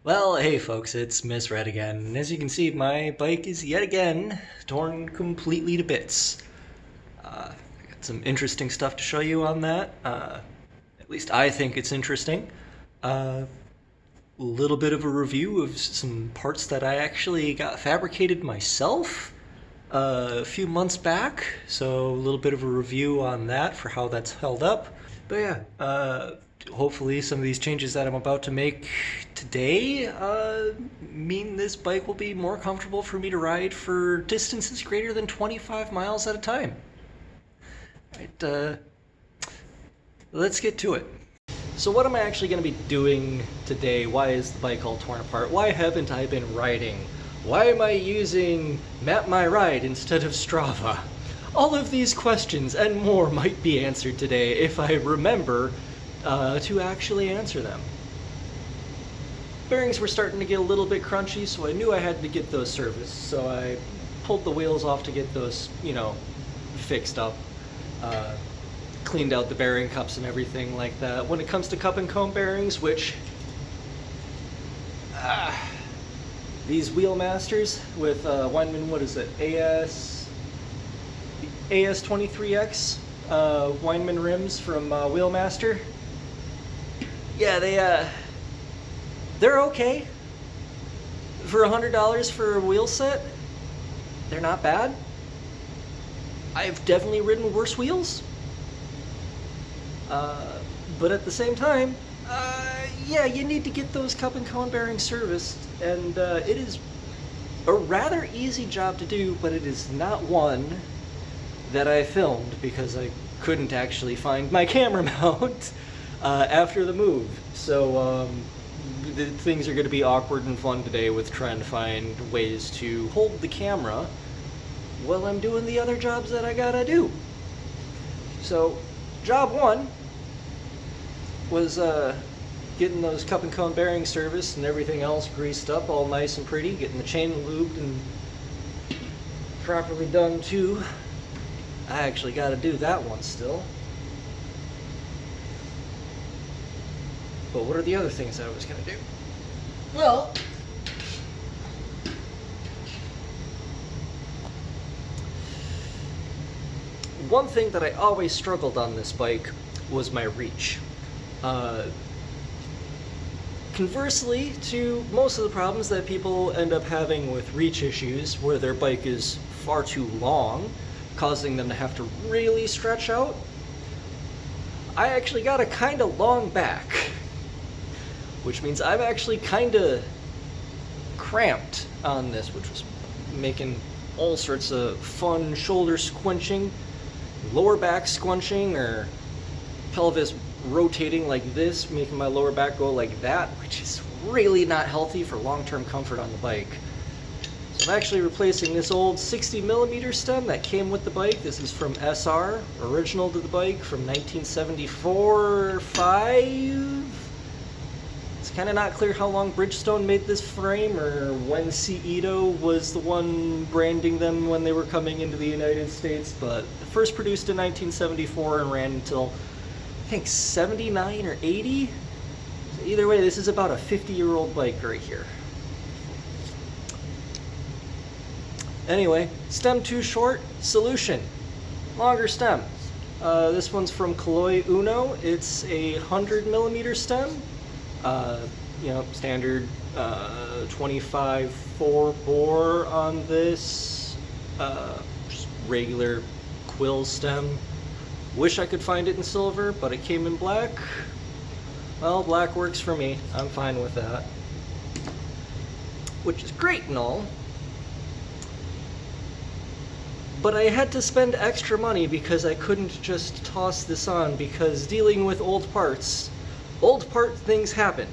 Well, hey folks, it's Miss Red again, and as you can see, my bike is yet again torn completely to bits. I got some interesting stuff to show you on that. At least I think it's interesting. A little bit of a review of some parts that I actually got fabricated myself a few months back, so a little bit of a review on that for how that's held up. But yeah, hopefully some of these changes that I'm about to make today mean this bike will be more comfortable for me to ride for distances greater than 25 miles at a time. Right, let's get to it. So what am I actually going to be doing today? Why is the bike all torn apart? Why haven't I been riding? Why am I using Map My Ride instead of Strava? All of these questions and more might be answered today if I remember to actually answer them. Bearings were starting to get a little bit crunchy, so I knew I had to get those serviced. So I pulled the wheels off to get those, fixed up. Cleaned out the bearing cups and everything like that. When it comes to cup and cone bearings, which these Wheelmasters with Weinmann, what is it, AS23X Weinmann rims from Wheelmaster. Yeah, they're okay for $100 for a wheel set. They're not bad. I've definitely ridden worse wheels. But at the same time, yeah, you need to get those cup and cone bearings serviced, and it is a rather easy job to do, but it is not one that I filmed because I couldn't actually find my camera mount after the move. So things are going to be awkward and fun today with trying to find ways to hold the camera while I'm doing the other jobs that I gotta do. So job one was getting those cup and cone bearings serviced and everything else greased up all nice and pretty, getting the chain lubed and properly done too. I actually got to do that one still. But what are the other things I was going to do? Well, one thing that I always struggled on this bike was my reach. Conversely to most of the problems that people end up having with reach issues, where their bike is far too long, causing them to have to really stretch out, I actually got a kind of long back, which means I'm actually kind of cramped on this, which was making all sorts of fun shoulder squinching, lower back squinching, or pelvis rotating like this, making my lower back go like that, which is really not healthy for long-term comfort on the bike. So I'm actually replacing this old 60mm stem that came with the bike. This is from SR, original to the bike from 1974-5. It's kind of not clear how long Bridgestone made this frame or when Itoh was the one branding them when they were coming into the United States, but first produced in 1974 and ran until I think 79 or 80. So either way, this is about a 50-year-old bike right here. Anyway, stem too short, solution. Longer stem. This one's from Kaloi Uno. It's a 100mm stem. Standard 25-4 bore on this. Just regular quill stem. Wish I could find it in silver, but it came in black. Well, black works for me. I'm fine with that. Which is great and all. But I had to spend extra money because I couldn't just toss this on, because dealing with old part things happen.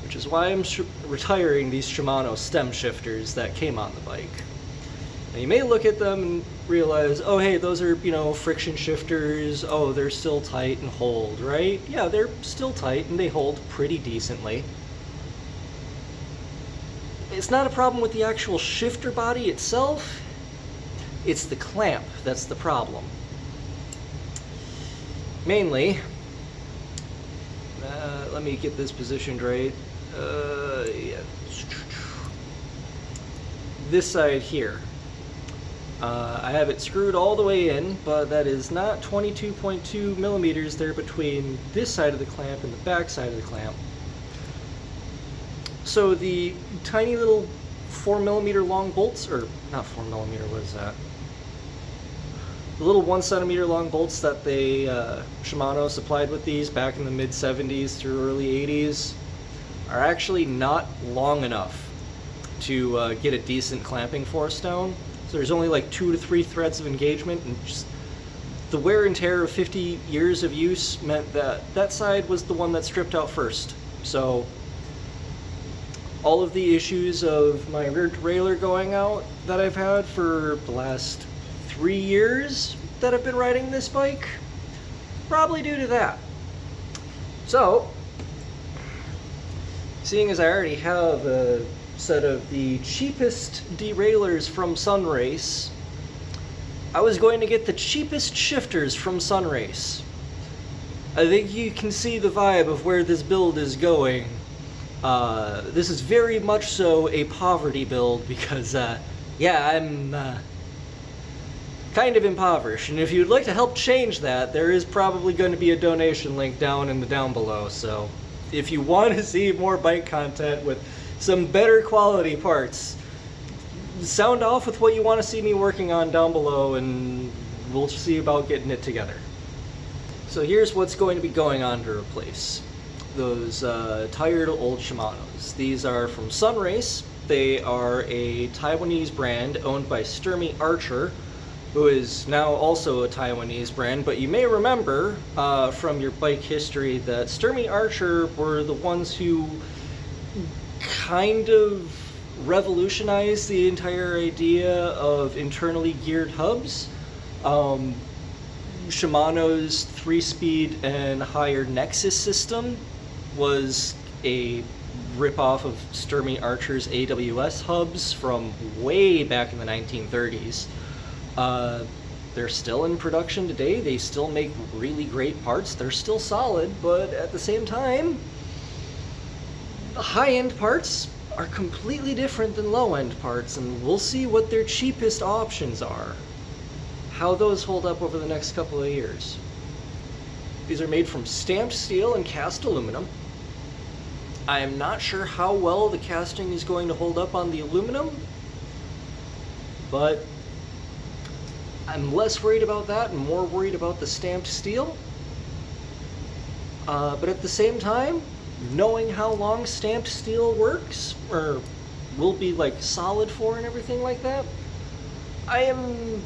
Which is why I'm retiring these Shimano stem shifters that came on the bike. Now you may look at them and realize, oh hey, those are, friction shifters, oh, they're still tight and hold, right? Yeah, they're still tight and they hold pretty decently. It's not a problem with the actual shifter body itself, it's the clamp that's the problem. Mainly, Let me get this positioned right. Yeah. This side here. I have it screwed all the way in, but that is not 22.2 millimeters there between this side of the clamp and the back side of the clamp. So the tiny little 4 millimeter long bolts, or not 4 millimeter, what is that? The little 1 centimeter long bolts that they, Shimano supplied with these back in the mid 70s through early 80s are actually not long enough to get a decent clamping force down. So there's only like 2 to 3 threads of engagement, and just the wear and tear of 50 years of use meant that that side was the one that stripped out first. So all of the issues of my rear derailleur going out that I've had for the last 3 years that I've been riding this bike, probably due to that. So, seeing as I already have a set of the cheapest derailleurs from Sunrace, I was going to get the cheapest shifters from Sunrace. I think you can see the vibe of where this build is going. This is very much so a poverty build because, yeah, I'm kind of impoverished, and if you'd like to help change that, there is probably going to be a donation link down in the down below. So if you want to see more bike content with some better quality parts, sound off with what you want to see me working on down below, and we'll see about getting it together. So here's what's going to be going on to replace those tired old Shimanos. These are from Sunrace. They are a Taiwanese brand owned by Sturmy Archer, who is now also a Taiwanese brand, but you may remember from your bike history that Sturmy Archer were the ones who kind of revolutionized the entire idea of internally geared hubs. Shimano's 3-speed and higher Nexus system was a ripoff of Sturmy Archer's AWS hubs from way back in the 1930s. They're still in production today. They still make really great parts. They're still solid, but at the same time, the high-end parts are completely different than low-end parts, and we'll see what their cheapest options are, how those hold up over the next couple of years. These are made from stamped steel and cast aluminum. I am not sure how well the casting is going to hold up on the aluminum, but I'm less worried about that and more worried about the stamped steel. But at the same time, knowing how long stamped steel works, or will be like solid for and everything like that, I am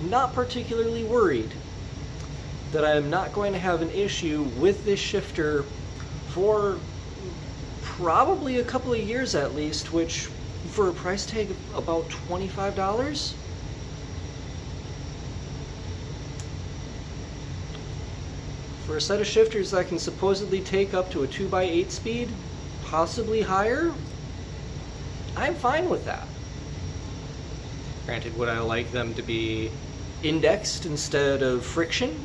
not particularly worried that I am not going to have an issue with this shifter for probably a couple of years at least, which for a price tag of about $25, for a set of shifters that can supposedly take up to a 2x8 speed, possibly higher, I'm fine with that. Granted, would I like them to be indexed instead of friction?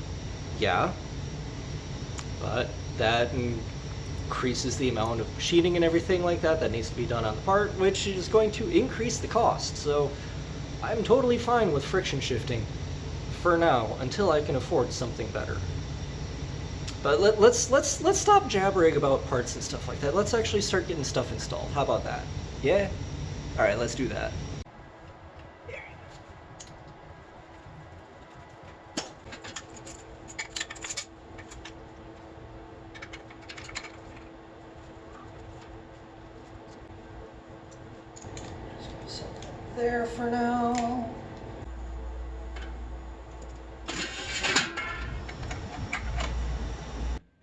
Yeah. But that increases the amount of sheeting and everything like that that needs to be done on the part, which is going to increase the cost. So I'm totally fine with friction shifting for now, until I can afford something better. But let's stop jabbering about parts and stuff like that. Let's actually start getting stuff installed. How about that? Yeah? Alright, let's do that. There for now.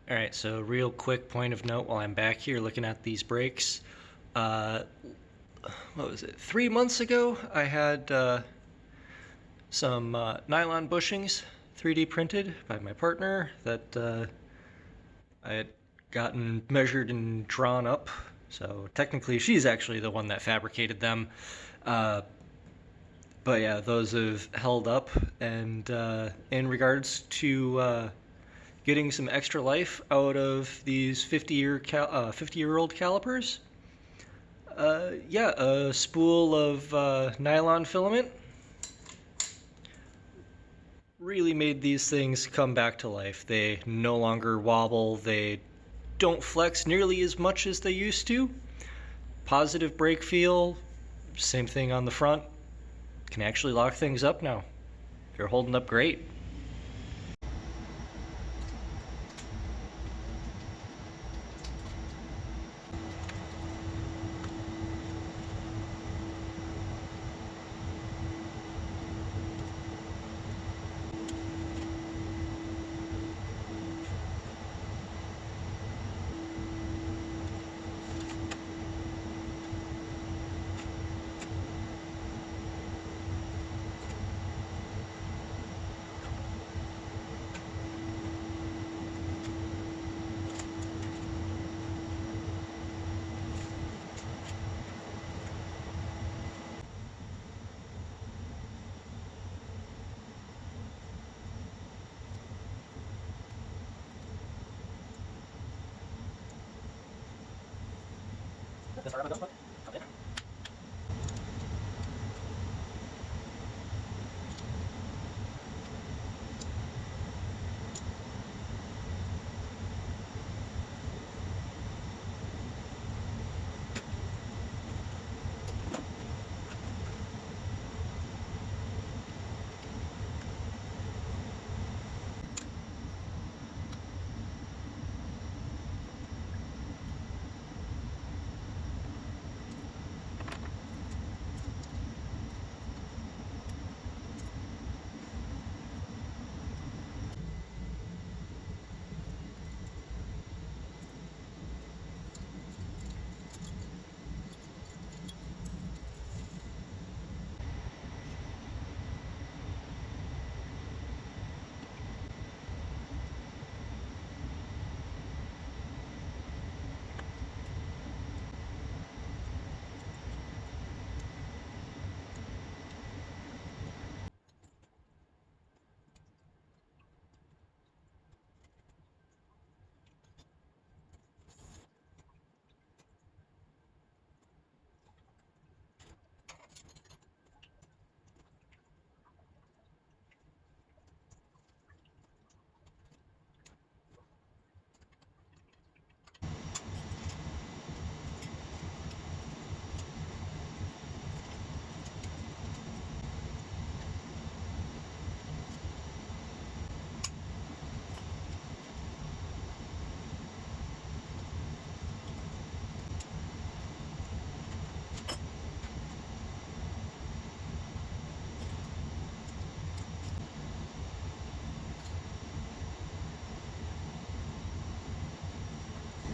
Alright, so real quick point of note while I'm back here looking at these brakes. What was it? 3 months ago I had some nylon bushings 3D printed by my partner that I had gotten measured and drawn up. So technically she's actually the one that fabricated them. But yeah, those have held up, and in regards to getting some extra life out of these 50-year-old calipers. Yeah, a spool of nylon filament really made these things come back to life. They no longer wobble, they don't flex nearly as much as they used to. Positive brake feel, same thing on the front. Can actually lock things up now. They're holding up great.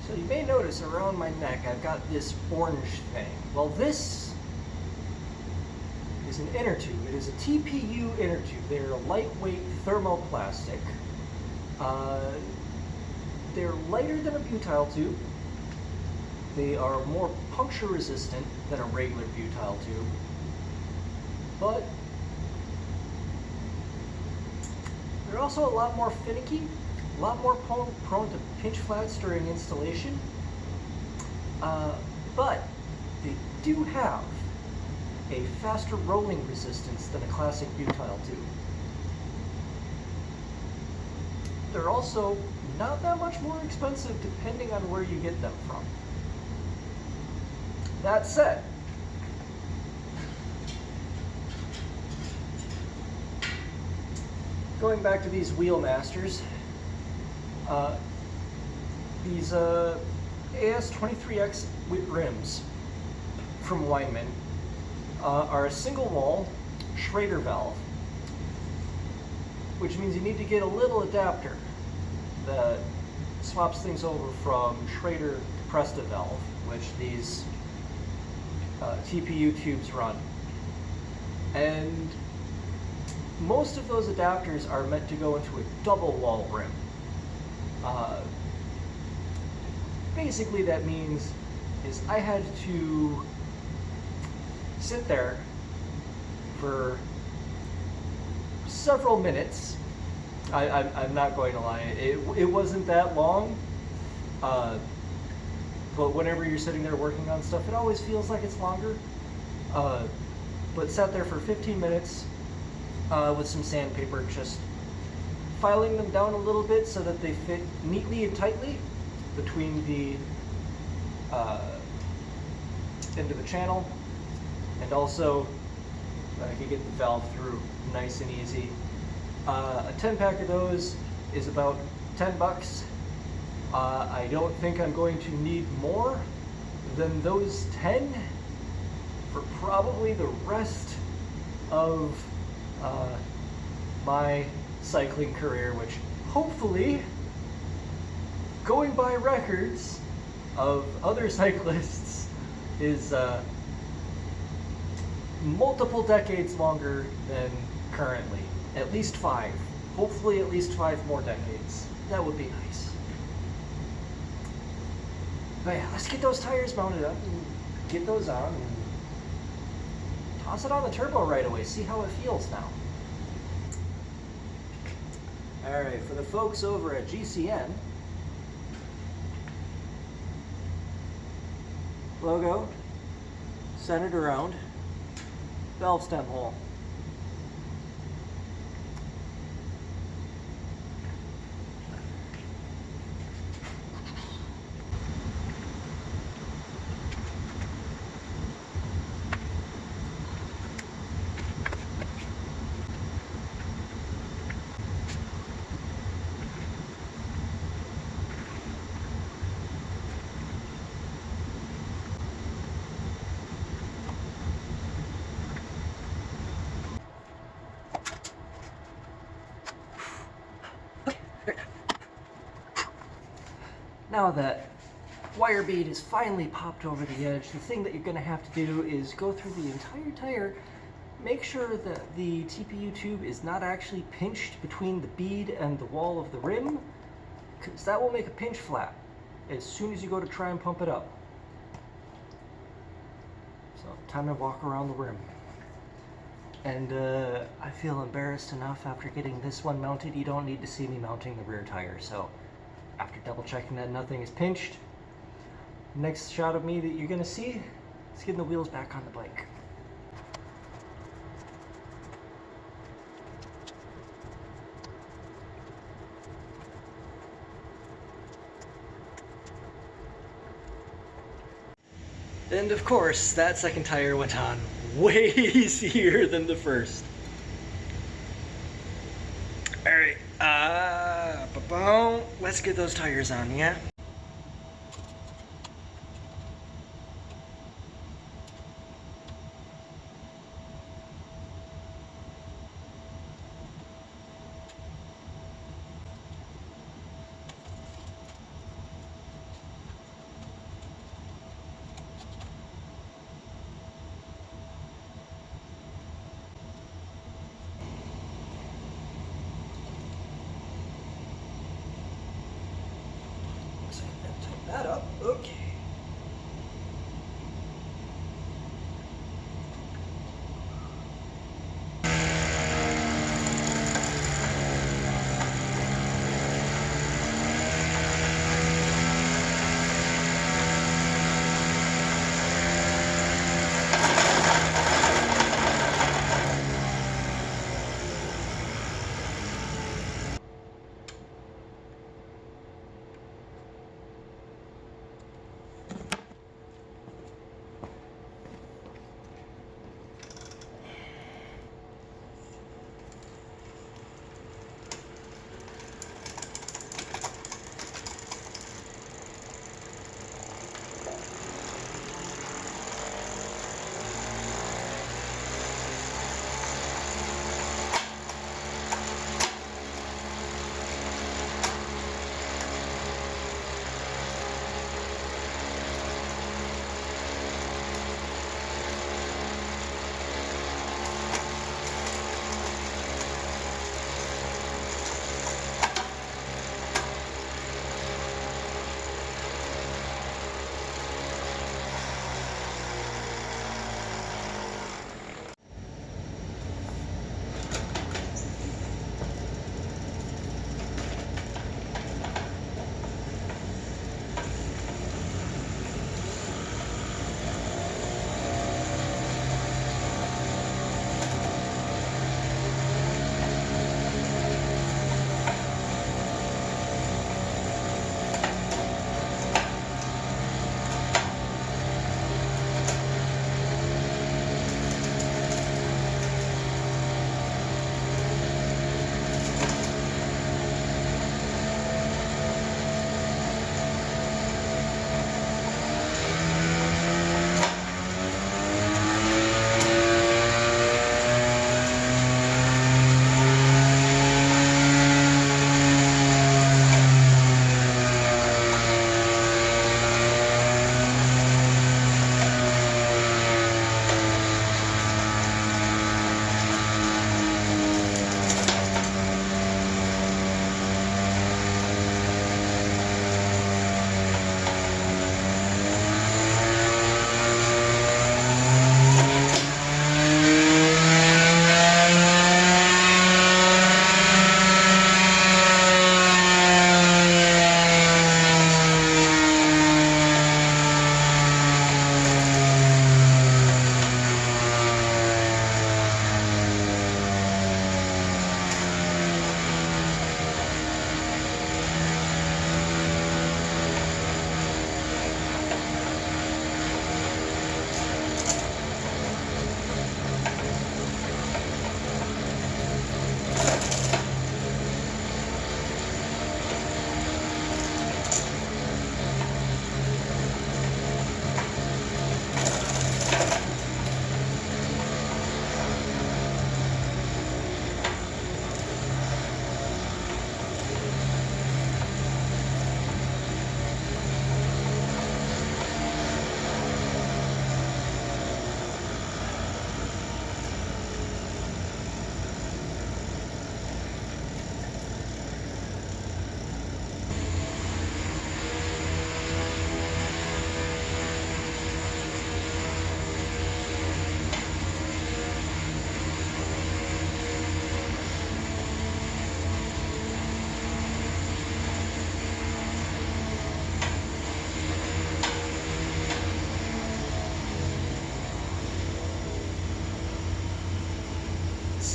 So you may notice around my neck I've got this orange thing. Well, this is an inner tube. It is a TPU inner tube. They're a lightweight thermoplastic. They're lighter than a butyl tube. They are more puncture resistant than a regular butyl tube. But they're also a lot more finicky, a lot more prone to pinch flats during installation. But they do have a faster rolling resistance than a classic butyl tube. They're also not that much more expensive depending on where you get them from. That said, going back to these Wheelmasters, these AS23X rims from Weinmann are a single wall Schrader valve, which means you need to get a little adapter that swaps things over from Schrader to Presta valve, which these TPU tubes run. And most of those adapters are meant to go into a double wall rim. Basically that means is I had to sit there for several minutes I'm not going to lie. It wasn't that long, but whenever you're sitting there working on stuff, it always feels like it's longer. But sat there for 15 minutes with some sandpaper, just filing them down a little bit so that they fit neatly and tightly between the end of the channel, and also I could get the valve through nice and easy. A 10-pack of those is about 10 bucks. I don't think I'm going to need more than those 10 for probably the rest of my cycling career, which hopefully, going by records of other cyclists, is multiple decades longer than currently. At least 5. Hopefully at least 5 more decades. That would be nice. But yeah, let's get those tires mounted up and get those on and toss it on the turbo right away. See how it feels now. Alright, for the folks over at GCN, logo, centered around, valve stem hole. Now that wire bead is finally popped over the edge, the thing that you're going to have to do is go through the entire tire, make sure that the TPU tube is not actually pinched between the bead and the wall of the rim, because that will make a pinch flap as soon as you go to try and pump it up. So, time to walk around the rim. And I feel embarrassed enough after getting this one mounted. You don't need to see me mounting the rear tire, so after double checking that nothing is pinched, next shot of me that you're gonna see is getting the wheels back on the bike. And of course, that second tire went on way easier than the first. Alright, let's get those tires on, yeah?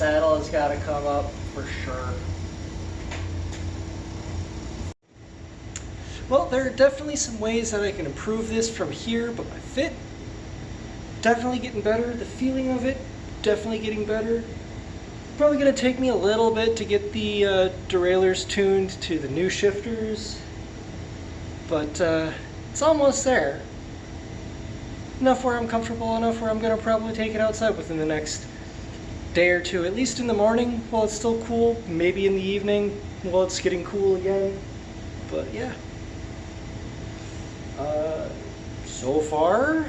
saddle has got to come up for sure. Well, there are definitely some ways that I can improve this from here, but my fit, definitely getting better. The feeling of it, definitely getting better. Probably going to take me a little bit to get the derailleurs tuned to the new shifters, but it's almost there. Enough where I'm comfortable, enough where I'm going to probably take it outside within the next day or two, at least in the morning while it's still cool, maybe in the evening while it's getting cool again, but yeah. So far,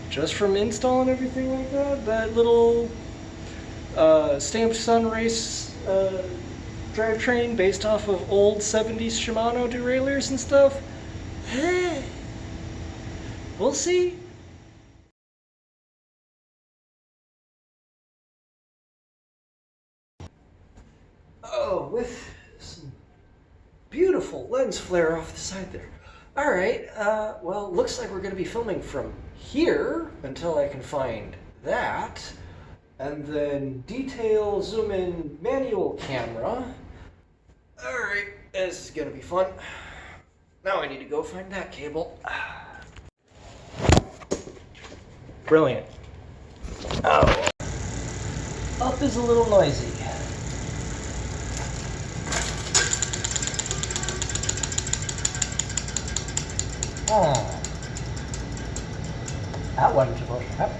just from installing everything like that, that little Stamped Sun Race drivetrain based off of old 70s Shimano derailleurs and stuff, we'll see. Oh, with some beautiful lens flare off the side there. Alright, well, looks like we're going to be filming from here until I can find that. And then detail, zoom in, manual camera. Alright, this is going to be fun. Now I need to go find that cable. Brilliant. Oh. Up is a little noisy. Oh. That wasn't supposed to happen.